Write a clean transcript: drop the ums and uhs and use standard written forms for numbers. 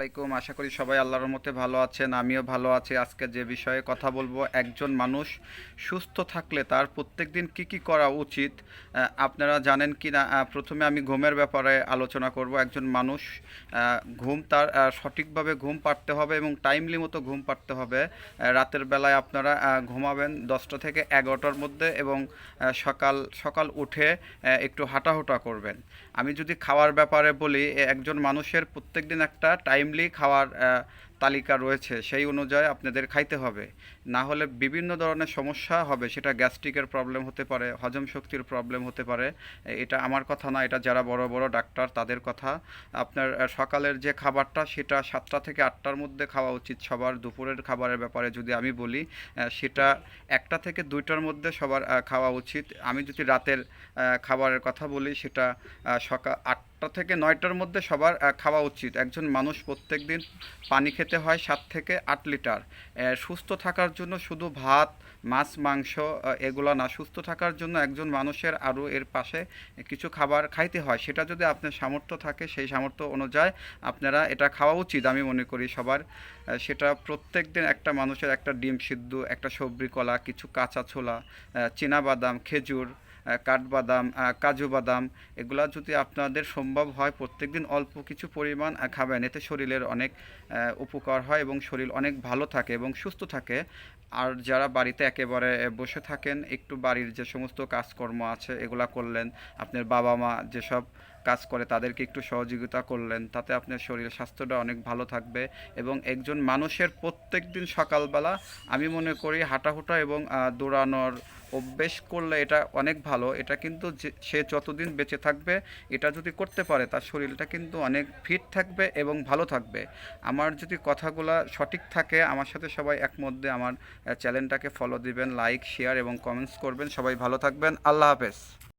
আলাইকুম। আশা করি সবাই আল্লাহর রহমতে ভালো আছেন। আমিও ভালো আছি। আজকে যে বিষয়ে কথা বলবো, একজন মানুষ সুস্থ থাকলে তার প্রত্যেকদিন কি কি করা উচিত আপনারা জানেন কি না। প্রথমে আমি ঘুমের ব্যাপারে আলোচনা করব। একজন মানুষ ঘুম তার সঠিকভাবে ঘুম পাড়তে হবে এবং টাইমলি মতো ঘুম পাড়তে হবে। রাতের বেলায় আপনারা ঘুমাবেন 10টা থেকে 11টার মধ্যে এবং সকাল সকাল উঠে একটু হাঁটাহুটা করবেন। আমি যদি খাওয়ার ব্যাপারে বলি, একজন মানুষের প্রত্যেকদিন একটা টাইমলি খাওয়ার তালিকা রয়েছে, সেই অনুযায়ী আপনাদের খাইতে হবে। না হলে বিভিন্ন ধরনের সমস্যা হবে, সেটা গ্যাস্ট্রিকের প্রবলেম হতে পারে, হজম শক্তির প্রবলেম হতে পারে। এটা আমার কথা না, এটা যারা বড় বড় ডাক্তার তাদের কথা। আপনার সকালের যে খাবারটা সেটা 7টা থেকে 8টার মধ্যে খাওয়া উচিত সবার। দুপুরের খাবারের ব্যাপারে যদি আমি বলি, সেটা 1টা থেকে 2টার মধ্যে সবার খাওয়া উচিত। আমি যদি রাতের খাবারের কথা বলি, সেটা সকাল 8টা থেকে 9টার মধ্যে সবার খাওয়া উচিত। একজন মানুষ প্রত্যেক দিন পানি খেতে হয় 7 থেকে 8 লিটার। সুস্থ থাকার জন্য শুধু ভাত, মাছ, মাংস এগুলো না, সুস্থ থাকার জন্য একজন মানুষের আরও এর পাশে কিছু খাবার খাইতে হয়। সেটা যদি আপনার সামর্থ্য থাকে, সেই সামর্থ্য অনুযায়ী আপনারা এটা খাওয়া উচিত আমি মনে করি সবার। সেটা প্রত্যেক দিন একটা মানুষের একটা ডিম সিদ্ধ, একটা সবজি কলা, কিছু কাঁচা ছোলা, চীনাবাদাম, খেজুর, কাঠবাদাম, কাজু বাদাম, এগুলা যদি আপনাদের সম্ভব হয় প্রত্যেকদিন অল্প কিছু পরিমাণ খাবেন, এতে শরীরের অনেক উপকার হয় এবং শরীর অনেক ভালো থাকে এবং সুস্থ থাকে। আর যারা বাড়িতে একেবারে বসে থাকেন, একটু বাড়ির যে সমস্ত কাজকর্ম আছে এগুলা করলেন, আপনার বাবা মা যেসব কাজ করে তাদেরকে একটু সহযোগিতা করলেন, তাতে আপনার শরীর স্বাস্থ্যটা অনেক ভালো থাকবে। এবং একজন মানুষের প্রত্যেক দিন সকালবেলা আমি মনে করি হাঁটাহুটা এবং দৌড়ানোর অভ্যেস করলে এটা অনেক ভালো। এটা কিন্তু সে যতদিন বেঁচে থাকবে এটা যদি করতে পারে, তার শরীরটা কিন্তু অনেক ফিট থাকবে এবং ভালো থাকবে। আমার যদি কথাগুলো সঠিক থাকে, আমার সাথে সবাই একমত দিয়ে আমার চ্যানেলটাকে ফলো দিবেন, লাইক, শেয়ার এবং কমেন্টস করবেন। সবাই ভালো থাকবেন। আল্লাহ হাফেজ।